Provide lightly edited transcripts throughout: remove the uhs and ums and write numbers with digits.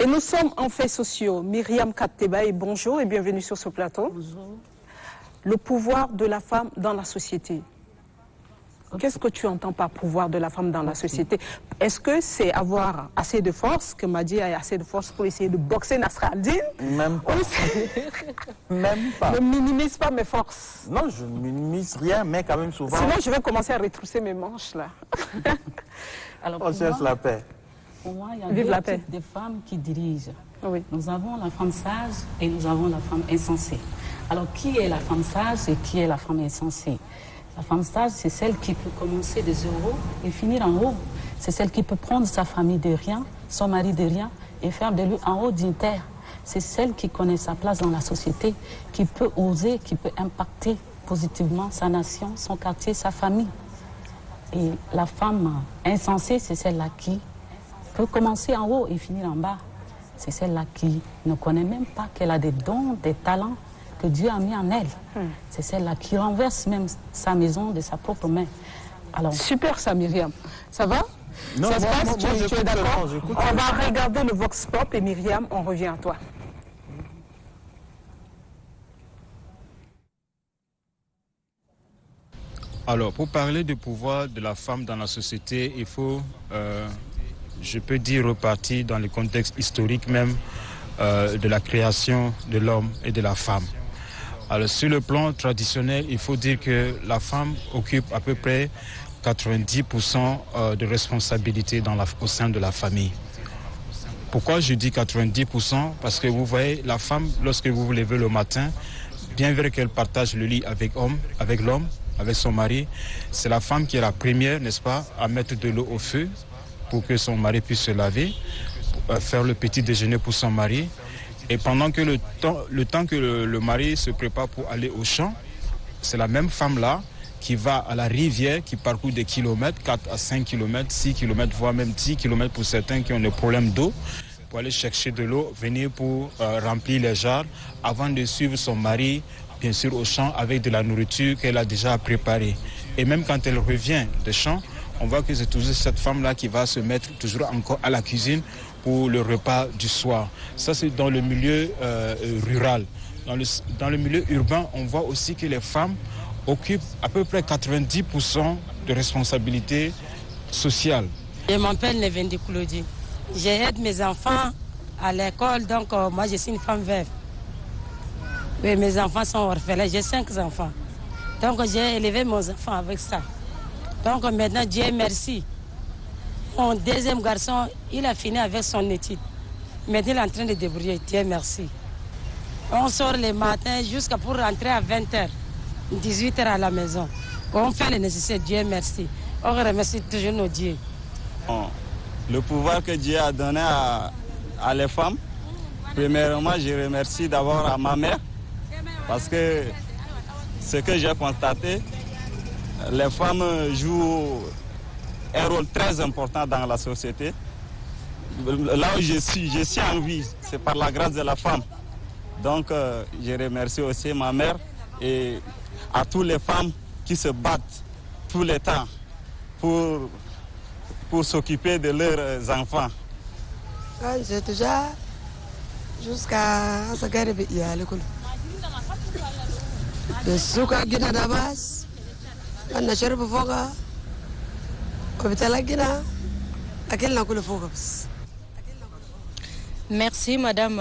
Et nous sommes en faits sociaux. Myriam Kateba, bonjour et bienvenue sur ce plateau. Bonjour. Le pouvoir de la femme dans la société. Qu'est-ce que tu entends par pouvoir de la femme dans la société? Est-ce que c'est avoir assez de force, que Madi a assez de force pour essayer de boxer Nasra al-Din? Même pas. Même pas. Ne minimise pas mes forces. Non, je ne minimise rien, mais quand même souvent... Sinon, je vais commencer à retrousser mes manches, là. Alors, on cherche la paix. Pour moi, il y a Vive deux la paix. types de femmes qui dirigent. Oui. Nous avons la femme sage et nous avons la femme insensée. Alors, qui est la femme sage et qui est la femme insensée? La femme sage, c'est celle qui peut commencer de zéro et finir en haut. C'est celle qui peut prendre sa famille de rien, son mari de rien, et faire de lui en haut dignitaire. C'est celle qui connaît sa place dans la société, qui peut oser, qui peut impacter positivement sa nation, son quartier, sa famille. Et la femme insensée, c'est celle-là qui peut commencer en haut et finir en bas. C'est celle-là qui ne connaît même pas qu'elle a des dons, des talents que Dieu a mis en elle. C'est celle-là qui renverse même sa maison de sa propre main. Alors, super ça, Myriam. Ça va? Non, ça se passe? moi, Tu es j'écoute d'accord? seulement, On va regarder le Vox Pop et Myriam, on revient à toi. Alors, pour parler du pouvoir de la femme dans la société, il faut, je peux dire, repartir dans le contexte historique même de la création de l'homme et de la femme. Alors, sur le plan traditionnel, il faut dire que la femme occupe à peu près 90% de responsabilité au sein de la famille. Pourquoi je dis 90%? Parce que vous voyez, la femme, lorsque vous vous levez le matin, bien vrai qu'elle partage le lit avec l'homme, avec son mari, c'est la femme qui est la première, n'est-ce pas, à mettre de l'eau au feu pour que son mari puisse se laver, faire le petit déjeuner pour son mari. Et pendant que le temps que le mari se prépare pour aller au champ, c'est la même femme-là qui va à la rivière, qui parcourt des kilomètres, 4 à 5 kilomètres, 6 kilomètres, voire même 10 kilomètres pour certains qui ont des problèmes d'eau, pour aller chercher de l'eau, venir pour remplir les jarres, avant de suivre son mari, bien sûr, au champ avec de la nourriture qu'elle a déjà préparée. Et même quand elle revient des champs, on voit que c'est toujours cette femme-là qui va se mettre toujours encore à la cuisine pour le repas du soir. Ça, c'est dans le milieu rural. Dans le milieu urbain, on voit aussi que les femmes occupent à peu près 90% de responsabilités sociales. Je m'appelle Nevendi Claudie. J'aide mes enfants à l'école, donc moi je suis une femme veuve. Oui, mes enfants sont orphelins, j'ai 5 enfants. Donc j'ai élevé mes enfants avec ça. Donc maintenant, Dieu merci. Mon deuxième garçon, il a fini avec son étude. Maintenant, il est en train de débrouiller, Dieu merci. On sort le matin jusqu'à pour rentrer à 20h, 18h à la maison. On fait le nécessaire, Dieu merci. On remercie toujours nos dieux. Le pouvoir que Dieu a donné à les femmes, premièrement, je remercie d'abord à ma mère, parce que ce que j'ai constaté, les femmes jouent un rôle très important dans la société. Là où je suis en vie, c'est par la grâce de la femme. Donc, je remercie aussi ma mère et à toutes les femmes qui se battent tout le temps pour s'occuper de leurs enfants. J'ai déjà jusqu'à ce qu'elle y a l'école. De suka gina da bas, ana sharbu foga, obitala gina, akil na kule foga bas. Merci Madame.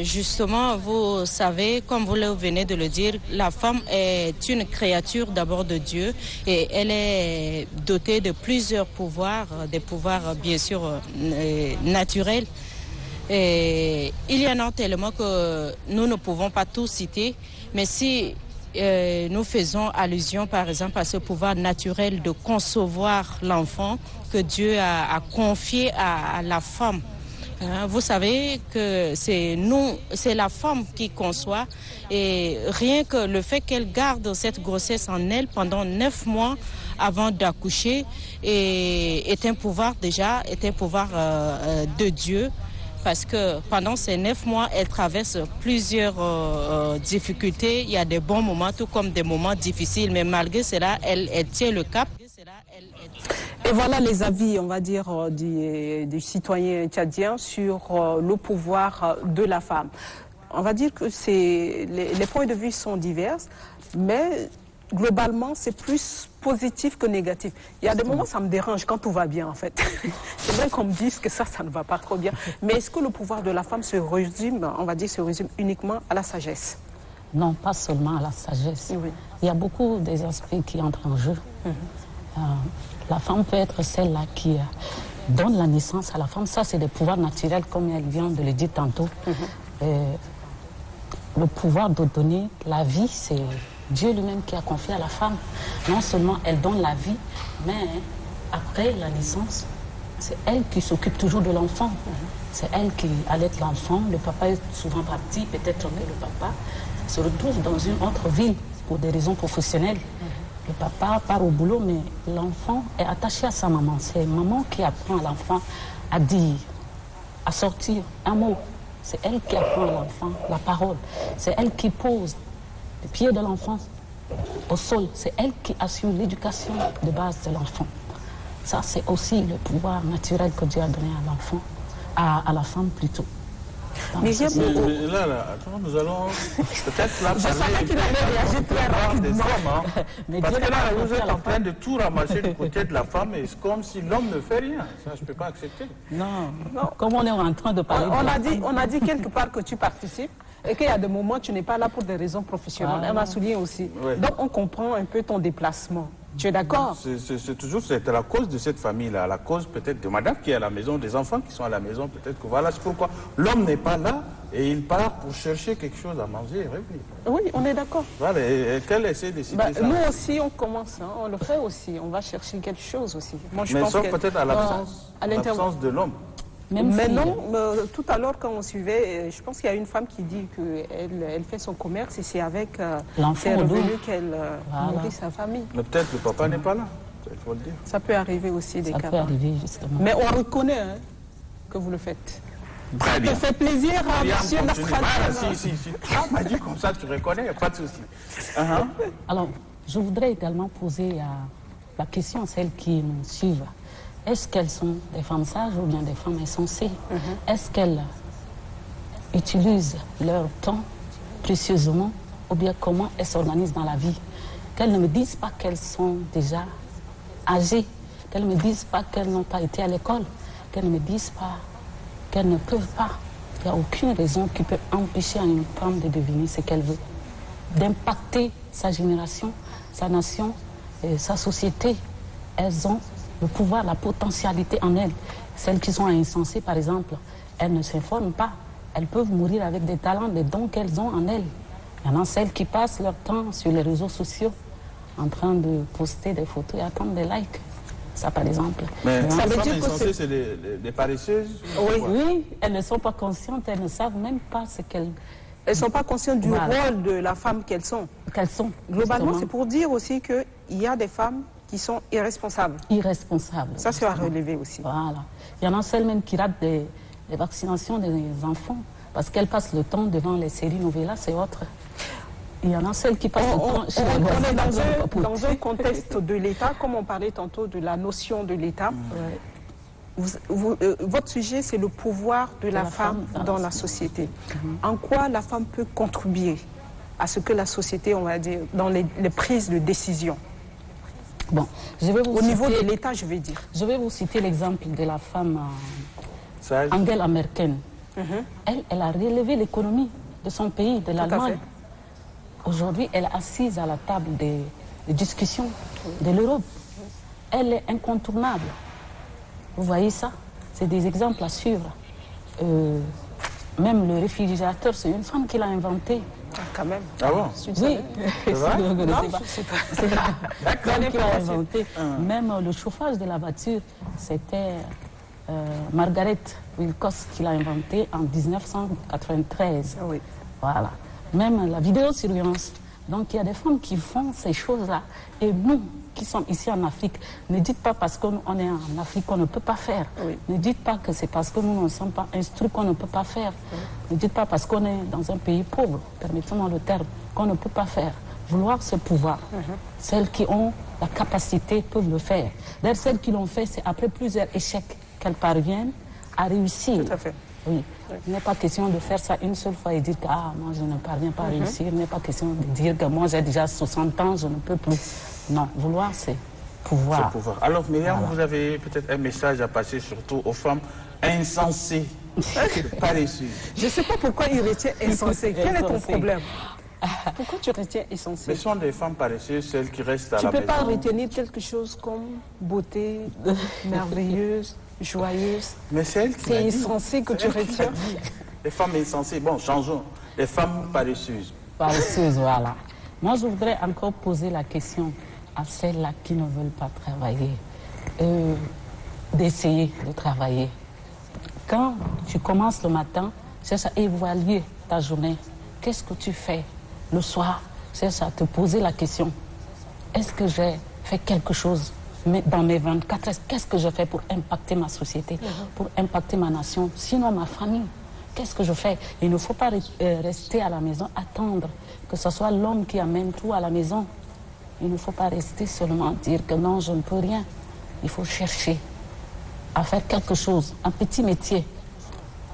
Justement, vous savez, comme vous venez de le dire, la femme est une créature d'abord de Dieu et elle est dotée de plusieurs pouvoirs, des pouvoirs bien sûr naturels. Et il y en a tellement que nous ne pouvons pas tous citer, mais si nous faisons allusion par exemple à ce pouvoir naturel de concevoir l'enfant que Dieu a confié à la femme. Vous savez que c'est la femme qui conçoit et rien que le fait qu'elle garde cette grossesse en elle pendant 9 mois avant d'accoucher est un pouvoir de Dieu. Parce que pendant ces 9 mois, elle traverse plusieurs difficultés. Il y a des bons moments, tout comme des moments difficiles. Mais malgré cela, elle tient le cap. Et voilà les avis, on va dire, du citoyen tchadien sur le pouvoir de la femme. On va dire que les points de vue sont divers, mais globalement, c'est plus positif que négatif. Il y a des moments, ça me dérange quand tout va bien, en fait. C'est vrai qu'on me dise que ça ne va pas trop bien. Mais est-ce que le pouvoir de la femme se résume, on va dire, se résume uniquement à la sagesse? Non, pas seulement à la sagesse. Oui. Il y a beaucoup des aspects qui entrent en jeu. La femme peut être celle-là qui donne la naissance à la femme. Ça, c'est des pouvoirs naturels, comme elle vient de le dire tantôt. Le pouvoir de donner la vie, c'est Dieu lui-même qui a confié à la femme. Non seulement elle donne la vie, mais après la naissance, c'est elle qui s'occupe toujours de l'enfant. C'est elle qui allaite l'enfant. Le papa est souvent parti, peut-être que le papa se retrouve dans une autre ville pour des raisons professionnelles. Le papa part au boulot, mais l'enfant est attaché à sa maman. C'est maman qui apprend à l'enfant à dire, à sortir un mot. C'est elle qui apprend à l'enfant la parole. C'est elle qui pose les pieds de l'enfant au sol. C'est elle qui assure l'éducation de base de l'enfant. Ça, c'est aussi le pouvoir naturel que Dieu a donné à l'enfant, à la femme plutôt. Mais là, attends, nous allons peut-être là parler des hommes. Mais parce que là, vous êtes en train de tout ramasser du côté de la femme et c'est comme si l'homme ne fait rien. Ça, je ne peux pas accepter. Non. Comme on est en train de parler on a dit quelque part que tu participes et qu'il y a des moments où tu n'es pas là pour des raisons professionnelles. Elle m'a souligné aussi. Ouais. Donc, on comprend un peu ton déplacement. Tu es d'accord? C'est toujours la cause de cette famille-là, la cause peut-être de madame qui est à la maison, des enfants qui sont à la maison, peut-être que voilà, c'est pourquoi l'homme n'est pas là et il part pour chercher quelque chose à manger et revenir. Oui, on est d'accord. Voilà, et qu'elle essaie de citer ça. Nous aussi, on commence, hein, on le fait aussi, on va chercher quelque chose aussi. Moi, je pense sauf peut-être à l'absence de l'homme. Mais non, tout à l'heure quand on suivait, je pense qu'il y a une femme qui dit qu'elle fait son commerce et c'est avec ses revenus qu'elle nourrit sa famille. Mais peut-être que le papa n'est pas là, il faut le dire. Ça peut arriver aussi des cas. Ça peut arriver justement. Mais on reconnaît que vous le faites. Très bien. Ça te fait plaisir, monsieur Nastrana. Si tu m'as dit comme ça, tu reconnais, il n'y a pas de souci. Alors, je voudrais également poser la question à celles qui nous suivent. Est-ce qu'elles sont des femmes sages ou bien des femmes insensées? Est-ce qu'elles utilisent leur temps précieusement ou bien comment elles s'organisent dans la vie? Qu'elles ne me disent pas qu'elles sont déjà âgées, qu'elles ne me disent pas qu'elles n'ont pas été à l'école, qu'elles ne me disent pas qu'elles ne peuvent pas. Il n'y a aucune raison qui peut empêcher à une femme de deviner ce qu'elle veut, d'impacter sa génération, sa nation, sa société. Elles ont le pouvoir, la potentialité en elles. Celles qui sont insensées, par exemple, elles ne s'informent pas. Elles peuvent mourir avec des talents, des dons qu'elles ont en elles. Il y en a celles qui passent leur temps sur les réseaux sociaux en train de poster des photos et attendre des likes. Ça, par exemple. Mais ça veut dire que c'est des paresseuses? Oui, elles ne sont pas conscientes, elles ne savent même pas ce qu'elles... Elles ne sont pas conscientes du rôle de la femme qu'elles sont. Globalement, c'est pour dire aussi qu'il y a des femmes qui sont irresponsables. Irresponsables. Ça, c'est à relever aussi. Voilà. Il y en a celles même qui ratent des vaccinations des enfants parce qu'elles passent le temps devant les séries novellas et autres. Il y en a celles qui passent le temps chez les on est dans un contexte de l'État, comme on parlait tantôt de la notion de l'État. Votre sujet, c'est le pouvoir de la femme dans la société. En quoi la femme peut contribuer à ce que la société, on va dire, dans les prises de décision? Bon, au niveau de l'État, je vais dire. Je vais vous citer l'exemple de la femme Angela Merkel. Elle a relevé l'économie de son pays, de l'Allemagne. Aujourd'hui, elle est assise à la table des discussions de l'Europe. Elle est incontournable. Vous voyez ça? C'est des exemples à suivre. Même le réfrigérateur, c'est une femme qui l'a inventé. Quand même. Ah bon? Oui. C'est vrai? C'est la femme qui l'a inventé. Même le chauffage de la voiture, c'était Margaret Wilcox qui l'a inventé en 1993. Oui. Voilà. Même la vidéosurveillance. Donc il y a des femmes qui font ces choses-là. Et nous, qui sommes ici en Afrique, ne dites pas parce qu'on est en Afrique qu'on ne peut pas faire. Oui. Ne dites pas que c'est parce que nous ne sommes pas instruits qu'on ne peut pas faire. Ne dites pas parce qu'on est dans un pays pauvre, permettez-moi le terme, qu'on ne peut pas faire. Vouloir ce pouvoir. Celles qui ont la capacité, peuvent le faire. D'ailleurs, celles qui l'ont fait, c'est après plusieurs échecs qu'elles parviennent à réussir. Tout à fait. Oui. Il n'est pas question de faire ça une seule fois et dire que moi je ne parviens pas à réussir. Il n'est pas question de dire que moi j'ai déjà 60 ans, je ne peux plus. Non, vouloir c'est pouvoir. C'est pouvoir. Alors Myriam, vous avez peut-être un message à passer surtout aux femmes insensées, paresseuses. Je ne sais pas pourquoi il retient insensé. Quel est ton problème? Pourquoi tu retiens insensé? Ce sont des femmes paresseuses, celles qui restent à la maison. Tu ne peux pas retenir quelque chose comme beauté, merveilleuse, joyeuse. Mais c'est elle qui c'est insensé que tu retiens. Les femmes insensées, bon, changeons. Les femmes paresseuses. Paresseuses, voilà. Moi, je voudrais encore poser la question à celles-là qui ne veulent pas travailler, d'essayer de travailler. Quand tu commences le matin, cherche à évaluer ta journée. Qu'est-ce que tu fais le soir? Cherche à te poser la question. Est-ce que j'ai fait quelque chose dans mes 24 heures? Qu'est-ce que je fais pour impacter ma société, pour impacter ma nation, sinon ma famille? Qu'est-ce que je fais? Il ne faut pas rester à la maison, attendre que ce soit l'homme qui amène tout à la maison. Il ne faut pas rester seulement dire que non, je ne peux rien. Il faut chercher à faire quelque chose, un petit métier.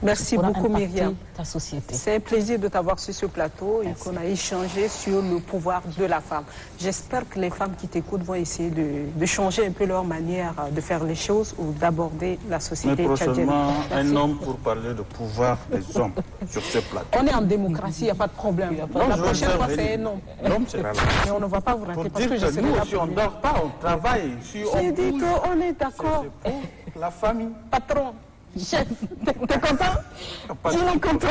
Merci beaucoup Myriam. Ta société. C'est un plaisir de t'avoir sur ce plateau et qu'on a échangé sur le pouvoir de la femme. J'espère que les femmes qui t'écoutent vont essayer de changer un peu leur manière de faire les choses ou d'aborder la société tchadienne. Mais prochainement, un homme pour parler de pouvoir des hommes sur ce plateau. On est en démocratie, il n'y a pas de problème. La prochaine fois, c'est un homme. L'homme sera là. Mais on ne va pas vous rater parce que je sais nous aussi, on ne dort pas, on travaille. J'ai dit qu'on est d'accord. La famille. Patron. Chef, t'es content? Il est content.